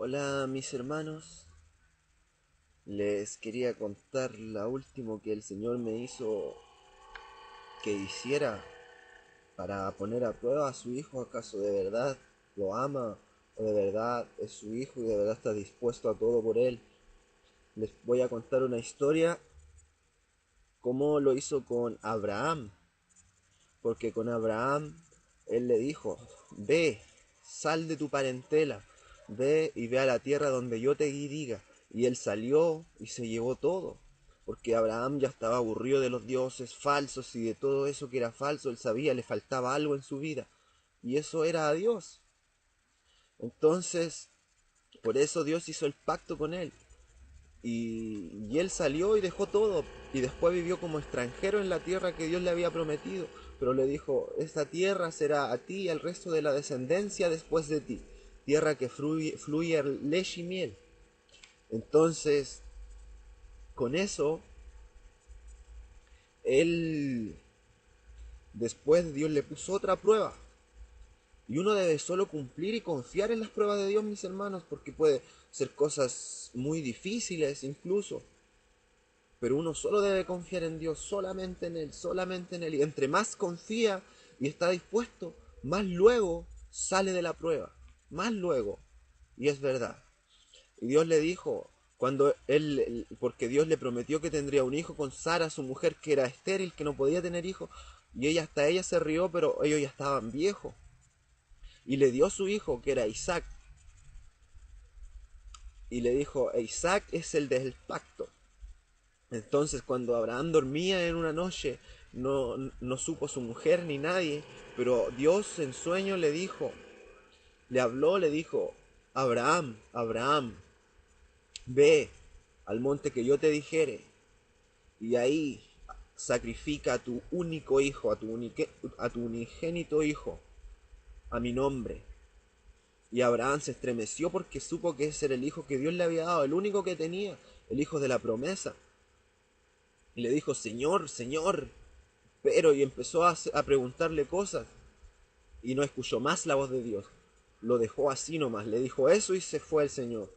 Hola mis hermanos, les quería contar la última que el Señor me hizo que hiciera para poner a prueba a su Hijo. ¿Acaso de verdad lo ama o de verdad es su Hijo y de verdad está dispuesto a todo por Él? Les voy a contar una historia como lo hizo con Abraham, porque con Abraham Él le dijo: ve, sal de tu parentela, ve y ve a la tierra donde yo te diga. Y él salió y se llevó todo, porque Abraham ya estaba aburrido de los dioses falsos y de todo eso que era falso. Él sabía, le faltaba algo en su vida, y eso era a Dios. Entonces, por eso Dios hizo el pacto con él. Y él salió y dejó todo. Y después vivió como extranjero en la tierra que Dios le había prometido. Pero le dijo: esta tierra será a ti y al resto de la descendencia después de ti. Tierra que fluye leche y miel. Entonces, con eso, él, después Dios le puso otra prueba. Y uno debe solo cumplir y confiar en las pruebas de Dios, mis hermanos, porque puede ser cosas muy difíciles incluso. Pero uno solo debe confiar en Dios, solamente en Él, solamente en Él. Y entre más confía y está dispuesto, más luego sale de la prueba. Más luego. Y es verdad. Y Dios le dijo, porque Dios le prometió que tendría un hijo con Sara, su mujer, que era estéril, que no podía tener hijo. Y hasta ella se rió, pero ellos ya estaban viejos. Y le dio su hijo, que era Isaac. Y le dijo: Isaac es el del pacto. Entonces, cuando Abraham dormía en una noche, no supo su mujer ni nadie, pero Dios en sueño le dijo, le habló, le dijo: Abraham, Abraham, ve al monte que yo te dijere, y ahí sacrifica a tu único hijo, a tu unigénito hijo, a mi nombre. Y Abraham se estremeció porque supo que ese era el hijo que Dios le había dado, el único que tenía, el hijo de la promesa. Y le dijo: Señor, Señor. Y empezó a preguntarle cosas y no escuchó más la voz de Dios. Lo dejó así nomás, le dijo eso y se fue el Señor.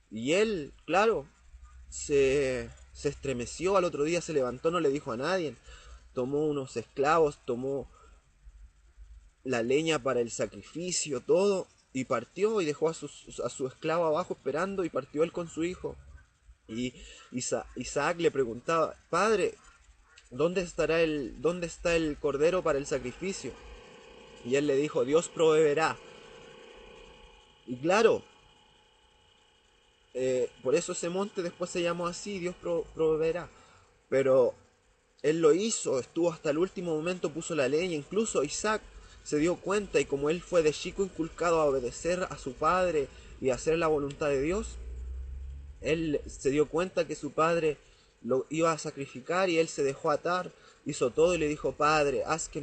Y él, claro, se estremeció. Al otro día se levantó, no le dijo a nadie. Tomó unos esclavos, tomó la leña para el sacrificio, todo, y partió y dejó a su esclavo abajo esperando, y partió él con su hijo. Y Isaac le preguntaba: Padre, ¿dónde está el cordero para el sacrificio? Y él le dijo: Dios proveerá. Y claro, por eso ese monte después se llamó así: Dios proveerá. Pero él lo hizo, estuvo hasta el último momento, puso la ley. Incluso Isaac se dio cuenta, y como él fue de chico inculcado a obedecer a su padre y a hacer la voluntad de Dios, él se dio cuenta que su padre lo iba a sacrificar, y él se dejó atar, hizo todo y le dijo: Padre, haz que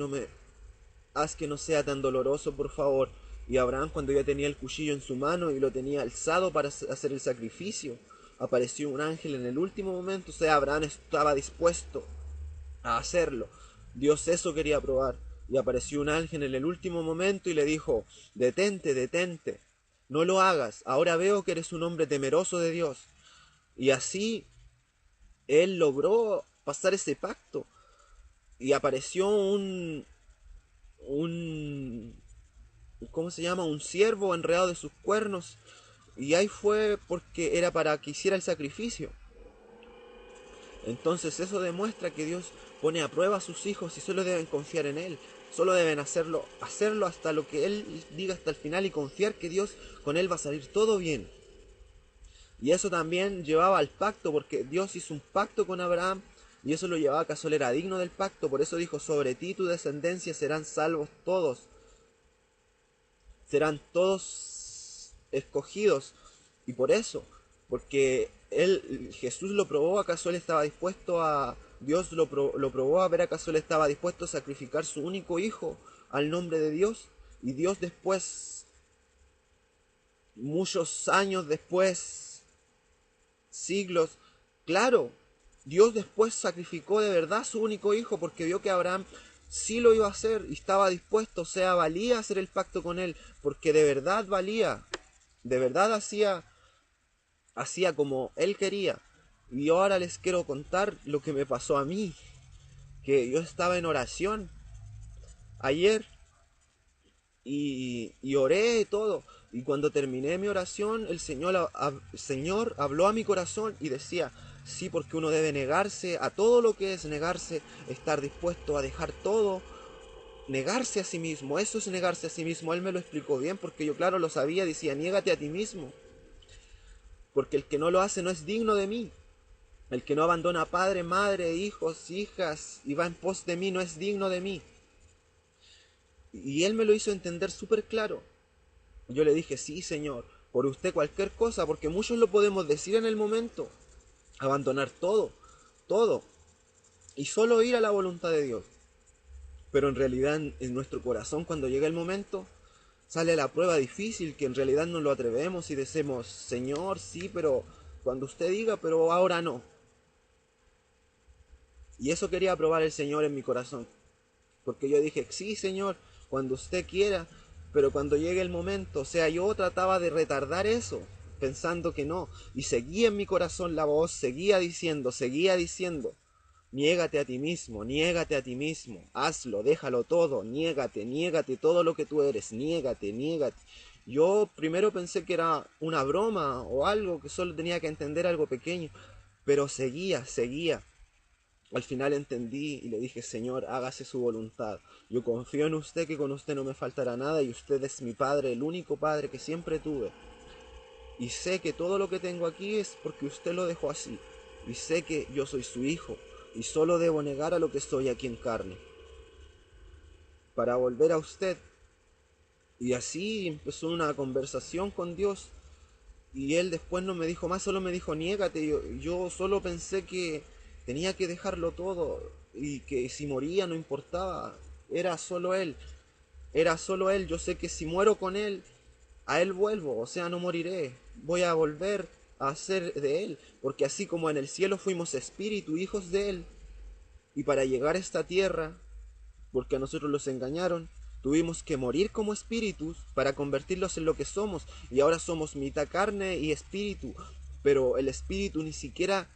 no sea tan doloroso, por favor. Y Abraham, cuando ya tenía el cuchillo en su mano y lo tenía alzado para hacer el sacrificio, apareció un ángel en el último momento. O sea, Abraham estaba dispuesto a hacerlo. Dios eso quería probar. Y apareció un ángel en el último momento y le dijo: detente, detente, no lo hagas. Ahora veo que eres un hombre temeroso de Dios. Y así él logró pasar ese pacto. Y apareció un ¿cómo se llama? Un ciervo enredado de sus cuernos. Y ahí fue porque era para que hiciera el sacrificio. Entonces eso demuestra que Dios pone a prueba a sus hijos y solo deben confiar en Él. Solo deben hacerlo hasta lo que Él diga, hasta el final, y confiar que Dios, con Él va a salir todo bien. Y eso también llevaba al pacto, porque Dios hizo un pacto con Abraham, y eso lo llevaba a que él era digno del pacto. Por eso dijo: sobre ti y tu descendencia serán salvos todos. Serán todos escogidos. Y por eso, porque Jesús lo probó. ¿Acaso él estaba dispuesto a, Dios lo probó a ver acaso él estaba dispuesto a sacrificar su único hijo al nombre de Dios? Y Dios después, muchos años después, siglos, claro, Dios después sacrificó de verdad a su único hijo, porque vio que Abraham sí lo iba a hacer y estaba dispuesto. O sea, valía hacer el pacto con él, porque de verdad valía. de verdad hacía como él quería. Y ahora les quiero contar lo que me pasó a mí, que yo estaba en oración ayer y oré y todo. Y cuando terminé mi oración, el Señor habló a mi corazón y decía, sí, porque uno debe negarse a todo lo que es negarse, estar dispuesto a dejar todo, negarse a sí mismo. Eso es negarse a sí mismo. Él me lo explicó bien porque yo claro lo sabía, decía, niégate a ti mismo, porque el que no lo hace no es digno de mí. El que no abandona a padre, madre, hijos, hijas y va en pos de mí no es digno de mí. Y él me lo hizo entender súper claro. Yo le dije, sí, Señor, por usted cualquier cosa, porque muchos lo podemos decir en el momento. Abandonar todo, todo, y solo ir a la voluntad de Dios. Pero en realidad en nuestro corazón, cuando llega el momento, sale la prueba difícil, que en realidad no lo atrevemos y decimos, Señor, sí, pero cuando usted diga, pero ahora no. Y eso quería probar el Señor en mi corazón. Porque yo dije, sí, Señor, cuando usted quiera, pero cuando llegue el momento, o sea, yo trataba de retardar eso, pensando que no, y seguía en mi corazón la voz, seguía diciendo, niégate a ti mismo, hazlo, déjalo todo, niégate todo lo que tú eres, niégate. Yo primero pensé que era una broma o algo, que solo tenía que entender algo pequeño, pero seguía. Al final entendí y le dije, Señor, hágase su voluntad. Yo confío en usted, que con usted no me faltará nada y usted es mi Padre, el único Padre que siempre tuve. Y sé que todo lo que tengo aquí es porque usted lo dejó así. Y sé que yo soy su hijo y solo debo negar a lo que soy aquí en carne para volver a usted. Y así empezó una conversación con Dios. Y él después no me dijo más, solo me dijo, niégate. Yo solo pensé que tenía que dejarlo todo y que si moría no importaba. Era solo él, era solo él. Yo sé que si muero con él, a él vuelvo, o sea, no moriré. Voy a volver a ser de él, porque así como en el cielo fuimos espíritu, hijos de él, y para llegar a esta tierra, porque a nosotros los engañaron, tuvimos que morir como espíritus para convertirlos en lo que somos, y ahora somos mitad carne y espíritu, pero el espíritu ni siquiera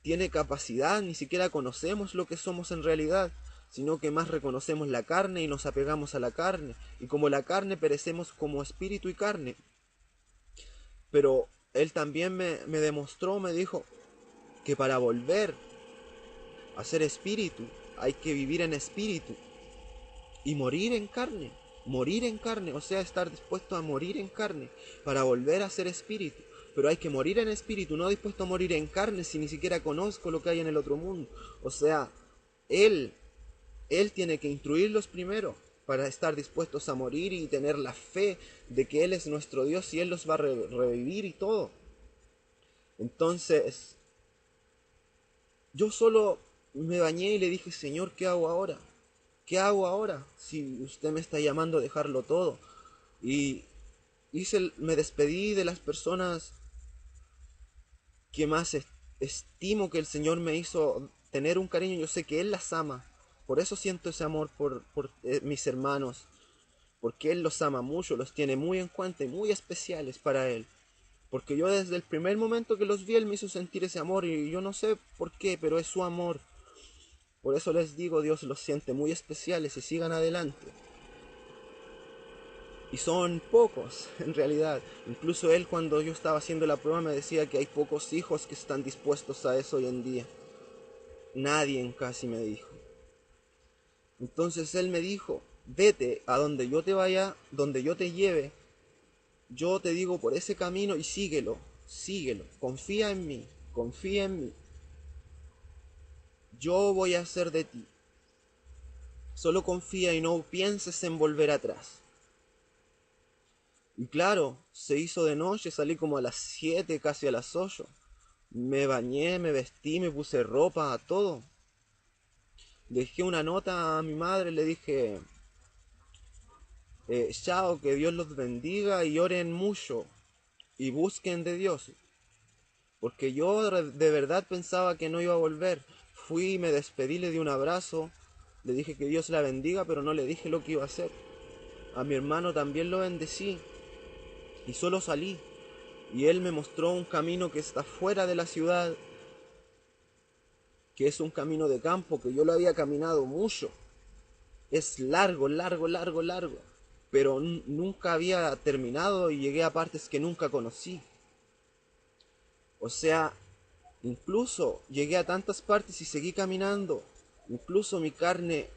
tiene capacidad, ni siquiera conocemos lo que somos en realidad, sino que más reconocemos la carne y nos apegamos a la carne, y como la carne perecemos como espíritu y carne. Pero él también me demostró, me dijo, que para volver a ser espíritu hay que vivir en espíritu y morir en carne, o sea, estar dispuesto a morir en carne para volver a ser espíritu. Pero hay que morir en espíritu, no dispuesto a morir en carne si ni siquiera conozco lo que hay en el otro mundo. O sea, él, él tiene que instruirlos primero para estar dispuestos a morir y tener la fe de que Él es nuestro Dios y Él los va a revivir y todo. Entonces, yo solo me bañé y le dije, Señor, ¿qué hago ahora? ¿Qué hago ahora si usted me está llamando a dejarlo todo? Y me despedí de las personas que más estimo, que el Señor me hizo tener un cariño. Yo sé que Él las ama. Por eso siento ese amor por mis hermanos. Porque Él los ama mucho, los tiene muy en cuenta y muy especiales para Él. Porque yo desde el primer momento que los vi, Él me hizo sentir ese amor y yo no sé por qué, pero es su amor. Por eso les digo, Dios los siente muy especiales y sigan adelante. Y son pocos, en realidad. Incluso él, cuando yo estaba haciendo la prueba, me decía que hay pocos hijos que están dispuestos a eso hoy en día. Nadie casi, me dijo. Entonces él me dijo, vete a donde yo te vaya, donde yo te lleve. Yo te digo por ese camino y síguelo. Confía en mí, confía en mí. Yo voy a hacer de ti. Solo confía y no pienses en volver atrás. Y claro, se hizo de noche, salí como a las 7, casi a las 8. Me bañé, me vestí, me puse ropa, todo. Dejé una nota a mi madre, le dije, chao, que Dios los bendiga y oren mucho y busquen de Dios. Porque yo de verdad pensaba que no iba a volver. Fui, me despedí, le di un abrazo, le dije que Dios la bendiga, pero no le dije lo que iba a hacer. A mi hermano también lo bendecí. y solo salí. Y Él me mostró un camino que está fuera de la ciudad, que es un camino de campo, que yo lo había caminado mucho. Es largo, largo, largo, largo, pero nunca había terminado y llegué a partes que nunca conocí. O sea, incluso llegué a tantas partes y seguí caminando. Incluso mi carne,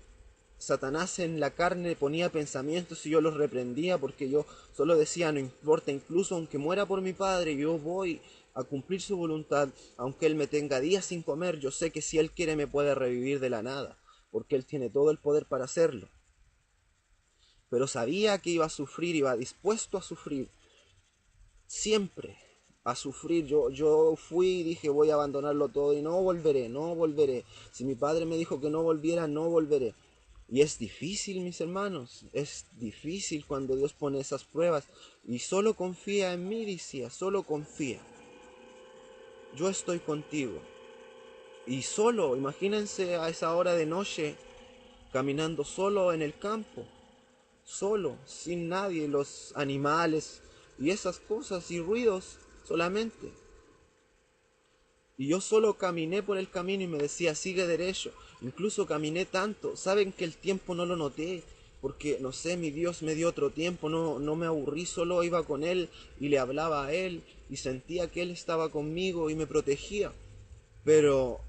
Satanás en la carne ponía pensamientos y yo los reprendía porque yo solo decía, no importa, incluso aunque muera por mi padre, yo voy a cumplir su voluntad, aunque Él me tenga días sin comer, yo sé que si Él quiere me puede revivir de la nada, porque Él tiene todo el poder para hacerlo. Pero sabía que iba a sufrir, iba dispuesto a sufrir, siempre a sufrir. Yo fui y dije voy a abandonarlo todo y no volveré, no volveré. Si mi padre me dijo que no volviera, no volveré. Y es difícil, mis hermanos, es difícil cuando Dios pone esas pruebas. Y solo confía en mí, decía, solo confía. Yo estoy contigo. Y solo, imagínense a esa hora de noche, caminando solo en el campo, solo, sin nadie, los animales y esas cosas y ruidos solamente. Y yo solo caminé por el camino y me decía, sigue derecho. Incluso caminé tanto. Saben que el tiempo no lo noté, porque, no sé, mi Dios me dio otro tiempo, no me aburrí, solo iba con Él y le hablaba a Él y sentía que Él estaba conmigo y me protegía. Pero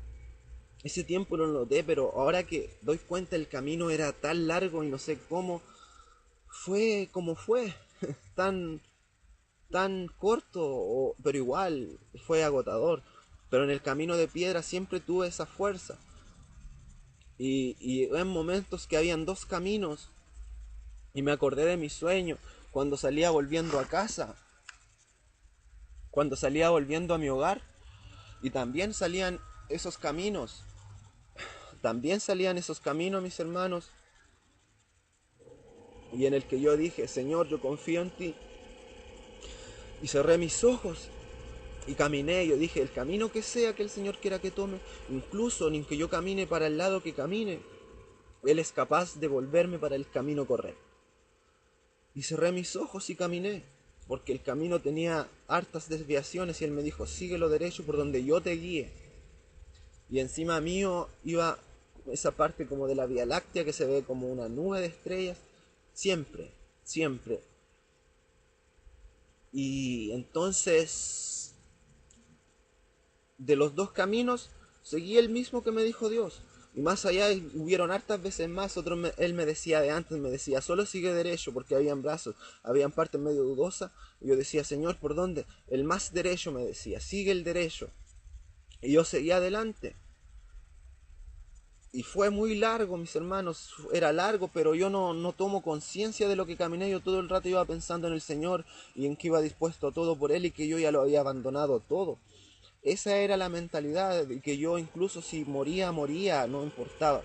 ese tiempo no lo noté, pero ahora que doy cuenta el camino era tan largo y no sé cómo, fue como fue, tan tan corto, pero igual fue agotador. Pero en el camino de piedra siempre tuve esa fuerza. Y en momentos que habían dos caminos, y me acordé de mi sueño, cuando salía volviendo a casa, cuando salía volviendo a mi hogar, y también salían esos caminos, mis hermanos, y en el que yo dije, Señor, yo confío en ti, y cerré mis ojos, y caminé, yo dije, el camino que sea que el Señor quiera que tome, incluso ni que yo camine para el lado que camine, Él es capaz de volverme para el camino correcto. Y cerré mis ojos y caminé, porque el camino tenía hartas desviaciones y Él me dijo, síguelo derecho por donde yo te guíe. Y encima mío iba esa parte como de la Vía Láctea que se ve como una nube de estrellas, siempre, siempre. Y entonces de los dos caminos seguí el mismo que me dijo Dios. Y más allá hubieron hartas veces más, él me decía de antes, me decía, solo sigue derecho, porque habían brazos, habían partes medio dudosas, y yo decía, Señor, ¿por dónde? El más derecho me decía, sigue el derecho. Y yo seguía adelante. Y fue muy largo, mis hermanos, era largo, pero yo no tomo conciencia de lo que caminé, yo todo el rato iba pensando en el Señor y en que iba dispuesto a todo por Él y que yo ya lo había abandonado todo. Esa era la mentalidad de que yo incluso si moría, moría, no importaba.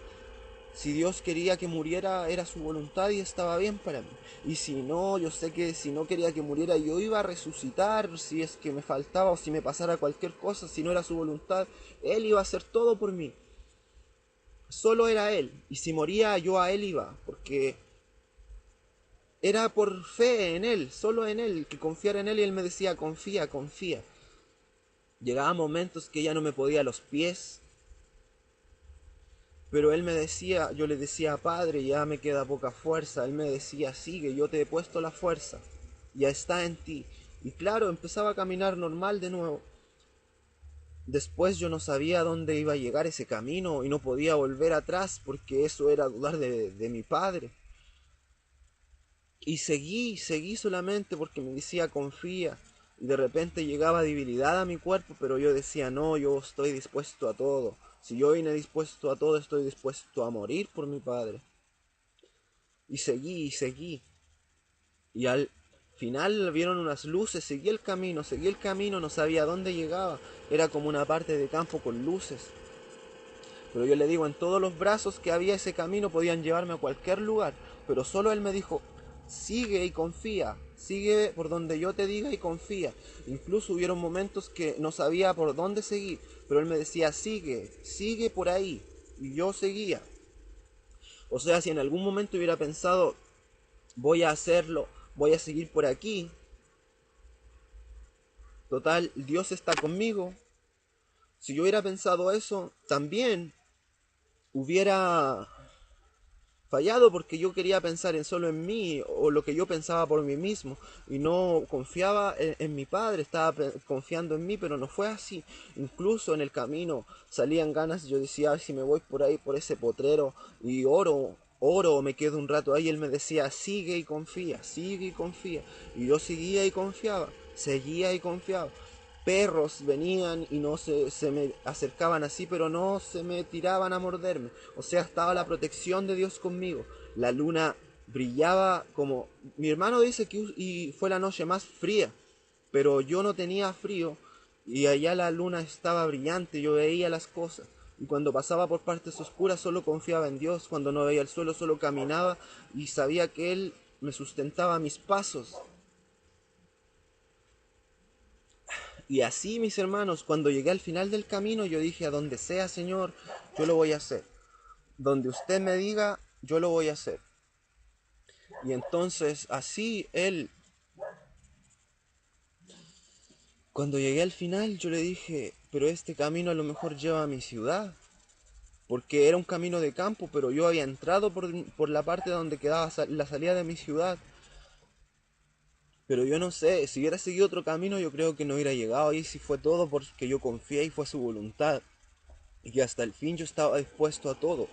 Si Dios quería que muriera, era su voluntad y estaba bien para mí. Y si no, yo sé que si no quería que muriera, yo iba a resucitar, si es que me faltaba o si me pasara cualquier cosa, si no era su voluntad, Él iba a hacer todo por mí. Solo era Él. Y si moría, yo a Él iba, porque era por fe en Él, solo en Él, que confiar en Él y Él me decía, confía, confía. Llegaba momentos que ya no me podía a los pies, pero él me decía, yo le decía, Padre, ya me queda poca fuerza. Él me decía, sigue, yo te he puesto la fuerza, ya está en ti. Y claro, empezaba a caminar normal de nuevo. Después yo no sabía dónde iba a llegar ese camino y no podía volver atrás porque eso era dudar de mi Padre. Y seguí solamente porque me decía, confía. Y de repente llegaba debilidad a mi cuerpo, pero yo decía, no, yo estoy dispuesto a todo. Si yo vine dispuesto a todo, estoy dispuesto a morir por mi Padre. Y seguí, y seguí. Y al final vieron unas luces, seguí el camino, no sabía dónde llegaba. Era como una parte de campo con luces. Pero yo le digo, en todos los brazos que había ese camino podían llevarme a cualquier lugar. Pero solo él me dijo, sigue y confía, sigue por donde yo te diga y confía. Incluso hubieron momentos que no sabía por dónde seguir, pero él me decía, sigue, sigue por ahí. Y yo seguía. O sea, si en algún momento hubiera pensado, voy a hacerlo, voy a seguir por aquí, total, Dios está conmigo. Si yo hubiera pensado eso, también hubiera fallado porque yo quería pensar en solo en mí o lo que yo pensaba por mí mismo y no confiaba en mi padre, estaba confiando en mí, pero no fue así. Incluso en el camino salían ganas, yo decía, "Ay, si me voy por ahí, por ese potrero y oro o me quedo un rato ahí", él me decía, sigue y confía. Y yo seguía y confiaba, seguía y confiaba. Perros venían y no se me acercaban así, pero no se me tiraban a morderme. O sea, estaba la protección de Dios conmigo. La luna brillaba como... Mi hermano dice que y fue la noche más fría, pero yo no tenía frío y allá la luna estaba brillante, yo veía las cosas. Y cuando pasaba por partes oscuras solo confiaba en Dios, cuando no veía el suelo solo caminaba y sabía que Él me sustentaba mis pasos. Y así, mis hermanos, cuando llegué al final del camino, yo dije, a donde sea, Señor, yo lo voy a hacer. Donde usted me diga, yo lo voy a hacer. Y entonces, así, él, cuando llegué al final, yo le dije, pero este camino a lo mejor lleva a mi ciudad. Porque era un camino de campo, pero yo había entrado por la parte donde quedaba la salida de mi ciudad. Pero yo no sé, si hubiera seguido otro camino, yo creo que no hubiera llegado ahí, si fue todo porque yo confié y fue su voluntad. Y que hasta el fin yo estaba dispuesto a todo.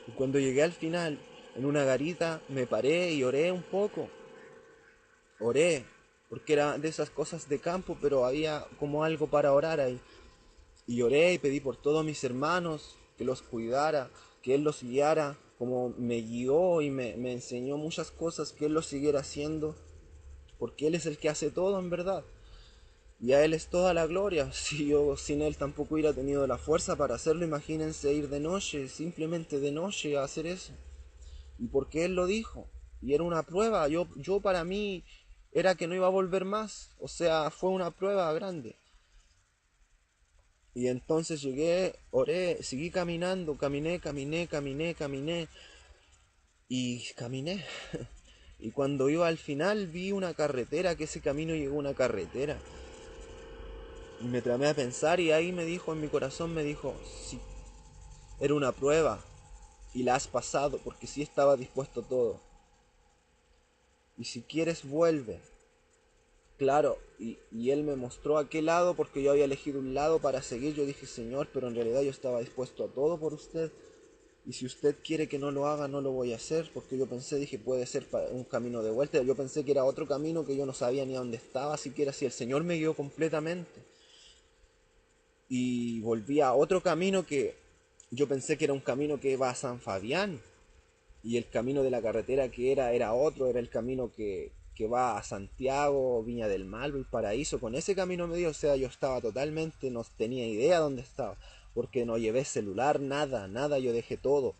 Y cuando llegué al final, en una garita, me paré y oré un poco. Oré, porque era de esas cosas de campo, pero había como algo para orar ahí. Y oré y pedí por todos mis hermanos, que los cuidara, que Él los guiara, como me guió y me enseñó muchas cosas, que Él los siguiera haciendo, porque Él es el que hace todo en verdad. Y a Él es toda la gloria. Si yo sin Él tampoco hubiera tenido la fuerza para hacerlo, imagínense ir de noche, simplemente de noche a hacer eso. Y porque Él lo dijo. Y era una prueba. Yo para mí era que no iba a volver más. O sea, fue una prueba grande. Y entonces llegué, oré, seguí caminando, caminé. Y caminé. Y cuando iba al final vi una carretera, que ese camino llegó a una carretera. Y me tramé a pensar y ahí me dijo, en mi corazón me dijo, sí, era una prueba y la has pasado porque sí estaba dispuesto a todo. Y si quieres vuelve. Claro, y él me mostró a qué lado porque yo había elegido un lado para seguir. Yo dije, Señor, pero en realidad yo estaba dispuesto a todo por usted. Y si usted quiere que no lo haga, no lo voy a hacer. Porque yo pensé, dije, puede ser un camino de vuelta. Yo pensé que era otro camino que yo no sabía ni a dónde estaba, siquiera si el Señor me guió completamente. Y volví a otro camino que yo pensé que era un camino que iba a San Fabián. Y el camino de la carretera que era otro, era el camino que va a Santiago, Viña del Mar, el Paraíso. Con ese camino me dio, o sea, yo estaba totalmente, no tenía idea dónde estaba, porque no llevé celular, nada, yo dejé todo.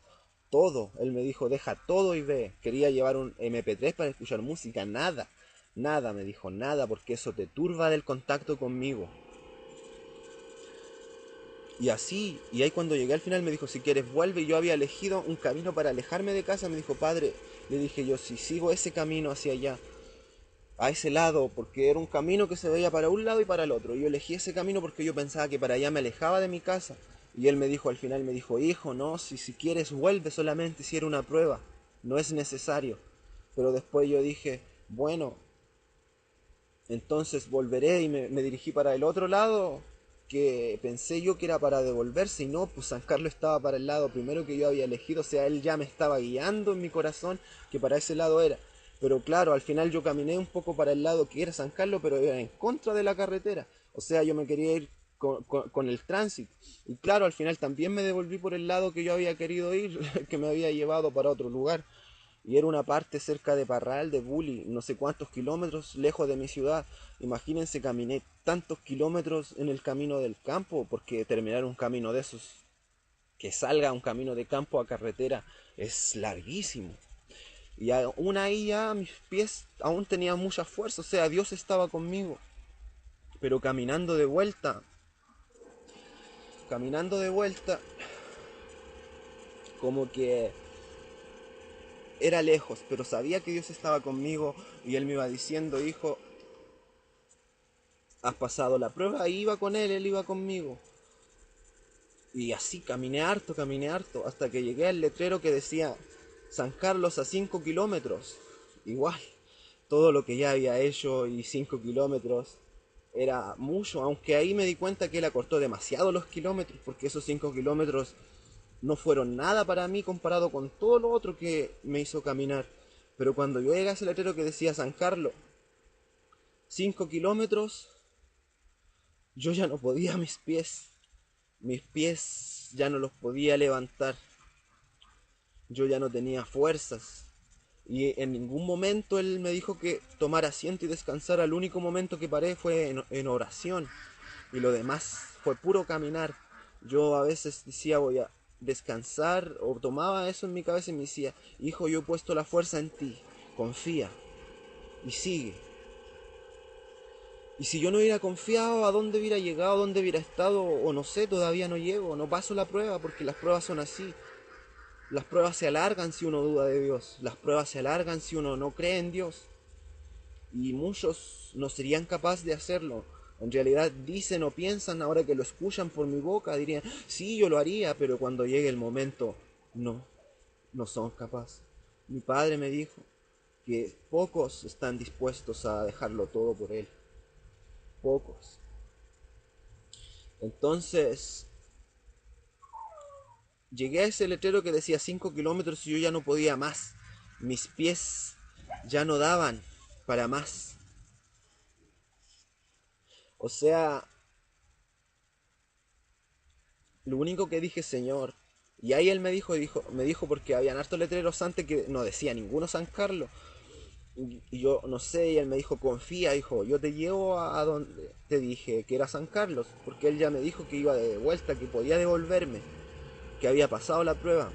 Él me dijo, deja todo y ve. Quería llevar un MP3 para escuchar música, nada, me dijo, nada, porque eso te turba del contacto conmigo. Y así, y ahí cuando llegué al final me dijo, si quieres vuelve, y yo había elegido un camino para alejarme de casa, me dijo, padre, le dije yo, si sigo ese camino hacia allá, a ese lado, porque era un camino que se veía para un lado y para el otro, y yo elegí ese camino porque yo pensaba que para allá me alejaba de mi casa, y él me dijo, al final me dijo, hijo, no, si quieres vuelve solamente si era una prueba, no es necesario. Pero después yo dije, bueno, entonces volveré y me dirigí para el otro lado, que pensé yo que era para devolverse y no, pues San Carlos estaba para el lado primero que yo había elegido, o sea, él ya me estaba guiando en mi corazón que para ese lado era. Pero claro, al final yo caminé un poco para el lado que era San Carlos, pero era en contra de la carretera. O sea, yo me quería ir con el tránsito. Y claro, al final también me devolví por el lado que yo había querido ir, que me había llevado para otro lugar. Y era una parte cerca de Parral, de Bulli, no sé cuántos kilómetros lejos de mi ciudad. Imagínense, caminé tantos kilómetros en el camino del campo, porque terminar un camino de esos, que salga un camino de campo a carretera, es larguísimo. Y aún ahí ya mis pies aún tenían mucha fuerza, o sea, Dios estaba conmigo. Pero caminando de vuelta, como que era lejos, pero sabía que Dios estaba conmigo y Él me iba diciendo, hijo, has pasado la prueba, y iba con él iba conmigo. Y así caminé harto, hasta que llegué al letrero que decía San Carlos a 5 kilómetros. Igual, todo lo que ya había hecho y 5 kilómetros era mucho, aunque ahí me di cuenta que él acortó demasiado los kilómetros, porque esos 5 kilómetros no fueron nada para mí comparado con todo lo otro que me hizo caminar. Pero cuando yo llegué a ese letrero que decía San Carlos, 5 kilómetros, yo ya no podía mis pies ya no los podía levantar, yo ya no tenía fuerzas. Y en ningún momento él me dijo que tomara asiento y descansara. El único momento que paré fue en oración. Y lo demás fue puro caminar. Yo a veces decía voy a descansar, o tomaba eso en mi cabeza y me decía, hijo, yo he puesto la fuerza en ti, confía y sigue. Y si yo no hubiera confiado, ¿a dónde hubiera llegado? ¿A dónde hubiera estado? O no sé, todavía no llego, no paso la prueba, porque las pruebas son así. Las pruebas se alargan si uno duda de Dios. Las pruebas se alargan si uno no cree en Dios. Y muchos no serían capaces de hacerlo. En realidad dicen o piensan, ahora que lo escuchan por mi boca, dirían, sí, yo lo haría, pero cuando llegue el momento, no, no son capaces. Mi padre me dijo que pocos están dispuestos a dejarlo todo por él. Pocos. Entonces, llegué a ese letrero que decía 5 kilómetros y yo ya no podía más. Mis pies ya no daban para más. O sea, lo único que dije, Señor. Y ahí él me dijo porque habían hartos letreros antes que no decía ninguno San Carlos. Y yo no sé, y él me dijo, confía, hijo, yo te llevo a donde te dije que era San Carlos, porque él ya me dijo que iba de vuelta, que podía devolverme, que había pasado la prueba.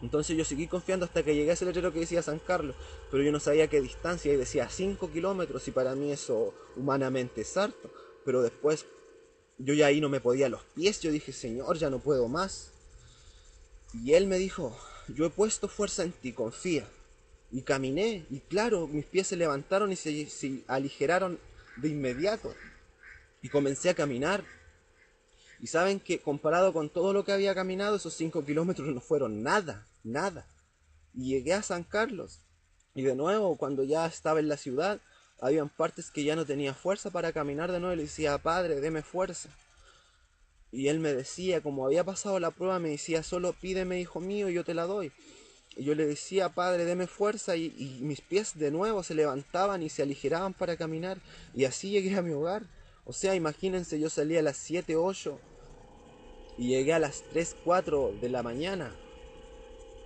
Entonces yo seguí confiando hasta que llegué a ese letrero que decía San Carlos, pero yo no sabía qué distancia, y decía 5 kilómetros, y para mí eso humanamente es harto. Pero después yo ya ahí no me podía los pies, yo dije, Señor, ya no puedo más. Y él me dijo, yo he puesto fuerza en ti, confía. Y caminé, y claro, mis pies se levantaron y se aligeraron de inmediato. Y comencé a caminar. Y saben que comparado con todo lo que había caminado, esos 5 kilómetros no fueron nada, nada. Y llegué a San Carlos. Y de nuevo, cuando ya estaba en la ciudad, habían partes que ya no tenía fuerza para caminar de nuevo. Y le decía, Padre, deme fuerza. Y él me decía, como había pasado la prueba, me decía, solo pídeme, hijo mío, y yo te la doy. Y yo le decía, Padre, deme fuerza, y mis pies de nuevo se levantaban y se aligeraban para caminar. Y así llegué a mi hogar. O sea, imagínense, yo salí a las 7 8 y llegué a las 3 4 de la mañana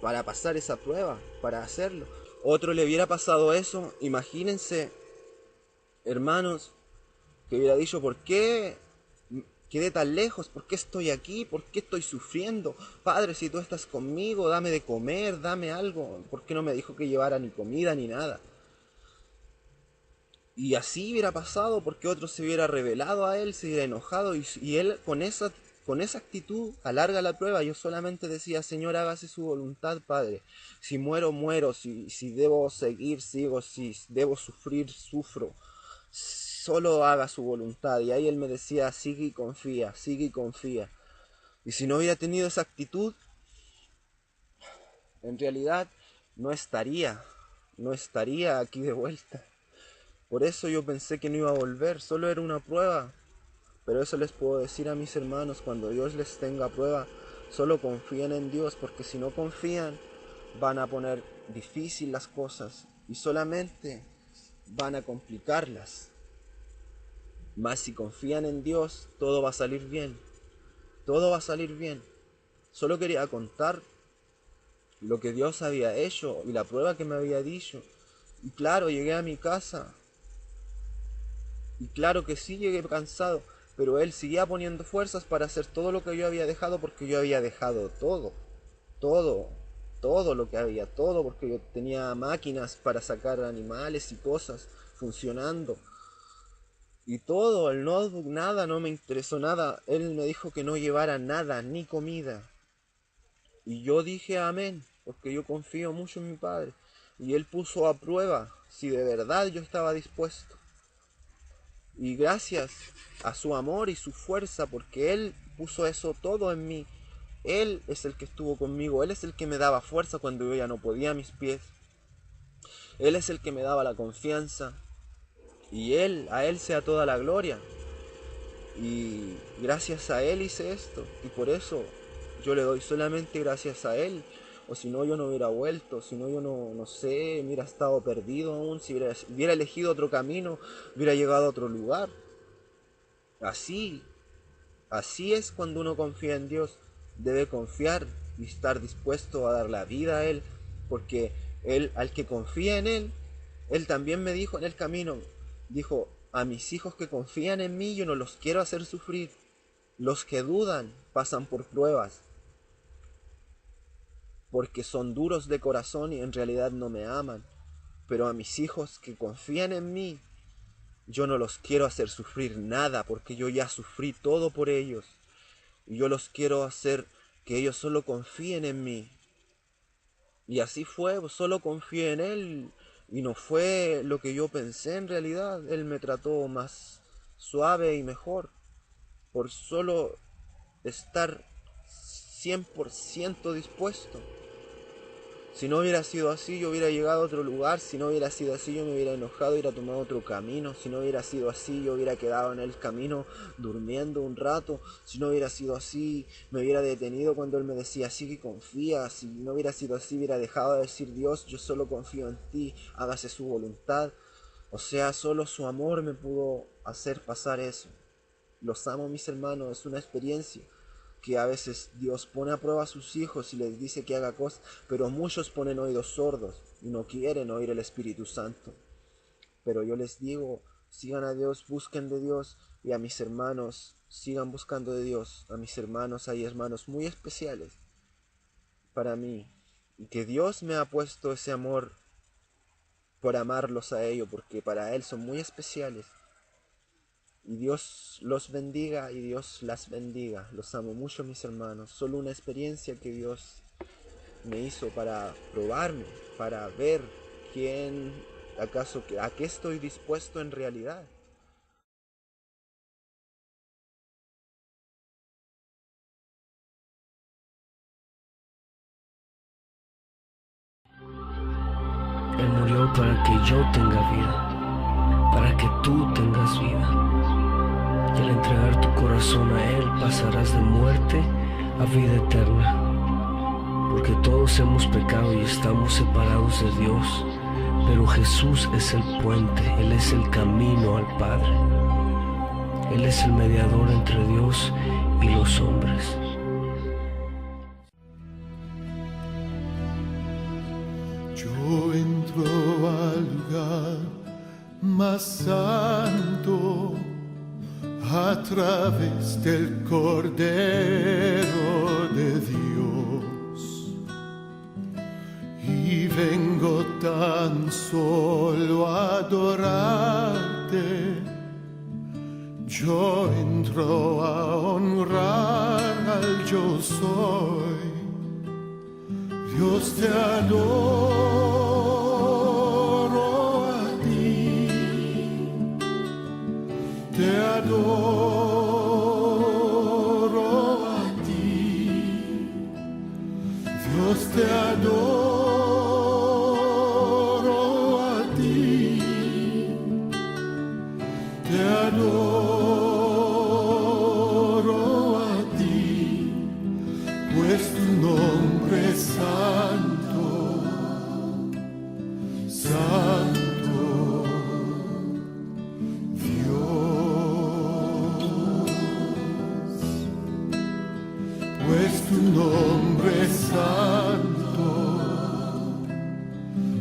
para pasar esa prueba, para hacerlo. Otro le hubiera pasado eso, imagínense, hermanos, que hubiera dicho, ¿por qué quedé tan lejos? ¿Por qué estoy aquí? ¿Por qué estoy sufriendo? Padre, si tú estás conmigo, dame de comer, dame algo. ¿Por qué no me dijo que llevara ni comida ni nada? Y así hubiera pasado porque otro se hubiera revelado a él, se hubiera enojado, y él con esa actitud alarga la prueba. Yo solamente decía, Señor, hágase su voluntad, Padre. Si muero, muero. Si debo seguir, sigo. Si debo sufrir, sufro. Solo haga su voluntad. Y ahí él me decía, sigue y confía, sigue y confía. Y si no hubiera tenido esa actitud, en realidad no estaría aquí de vuelta. Por eso yo pensé que no iba a volver, solo era una prueba. Pero eso les puedo decir a mis hermanos, cuando Dios les tenga prueba, solo confíen en Dios, porque si no confían, van a poner difícil las cosas y solamente van a complicarlas. Mas si confían en Dios, todo va a salir bien. Todo va a salir bien. Solo quería contar lo que Dios había hecho y la prueba que me había dicho. Y claro, llegué a mi casa. Y claro que sí, llegué cansado. Pero Él seguía poniendo fuerzas para hacer todo lo que yo había dejado, porque yo había dejado todo. Todo. Todo lo que había. Todo, porque yo tenía máquinas para sacar animales y cosas funcionando. Y todo, el notebook, nada, no me interesó nada. Él me dijo que no llevara nada, ni comida. Y yo dije amén, porque yo confío mucho en mi Padre. Y Él puso a prueba si de verdad yo estaba dispuesto. Y gracias a su amor y su fuerza, porque Él puso eso todo en mí. Él es el que estuvo conmigo, Él es el que me daba fuerza cuando yo ya no podía a mis pies. Él es el que me daba la confianza. Y a Él sea toda la gloria. Y gracias a Él hice esto. Y por eso yo le doy solamente gracias a Él. O si no, yo no hubiera vuelto. Si no, yo no sé, hubiera estado perdido aún. Si hubiera elegido otro camino, hubiera llegado a otro lugar. Así es cuando uno confía en Dios. Debe confiar y estar dispuesto a dar la vida a Él. Porque Él, al que confía en Él, Él también me dijo en el camino, dijo, a mis hijos que confían en mí yo no los quiero hacer sufrir. Los que dudan pasan por pruebas, porque son duros de corazón y en realidad no me aman. Pero a mis hijos que confían en mí, yo no los quiero hacer sufrir nada, porque yo ya sufrí todo por ellos. Y yo los quiero hacer que ellos solo confíen en mí. Y así fue, solo confié en Él. Y no fue lo que yo pensé en realidad. Él me trató más suave y mejor. Por solo estar 100% dispuesto. Si no hubiera sido así, yo hubiera llegado a otro lugar. Si no hubiera sido así, yo me hubiera enojado, hubiera tomado otro camino. Si no hubiera sido así, yo hubiera quedado en el camino durmiendo un rato. Si no hubiera sido así, me hubiera detenido cuando Él me decía, así que confía. Si no hubiera sido así, hubiera dejado de decir, Dios, yo solo confío en ti, hágase su voluntad. O sea, solo su amor me pudo hacer pasar eso. Los amo, mis hermanos, es una experiencia que a veces Dios pone a prueba a sus hijos y les dice que haga cosas, pero muchos ponen oídos sordos y no quieren oír el Espíritu Santo. Pero yo les digo, sigan a Dios, busquen de Dios, y a mis hermanos, sigan buscando de Dios. A mis hermanos hay hermanos muy especiales para mí, y que Dios me ha puesto ese amor por amarlos a ellos, porque para Él son muy especiales. Y Dios los bendiga y Dios las bendiga. Los amo mucho, mis hermanos. Solo una experiencia que Dios me hizo para probarme, para ver a qué estoy dispuesto en realidad. Él murió para que yo tenga vida, para que tú tengas vida. Y al entregar tu corazón a Él pasarás de muerte a vida eterna. Porque todos hemos pecado y estamos separados de Dios, pero Jesús es el puente, Él es el camino al Padre. Él es el mediador entre Dios y los hombres. Yo entro al lugar más santo a través del Cordero de Dios, y vengo tan solo a adorarte. Yo entro a honrar al yo soy. Dios, te adoro a ti, te adoro a ti, Dios, te adoro a ti, te adoro a ti, pues tu nombre es santo, santo Dios, pues tu nombre es santo,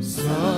santo.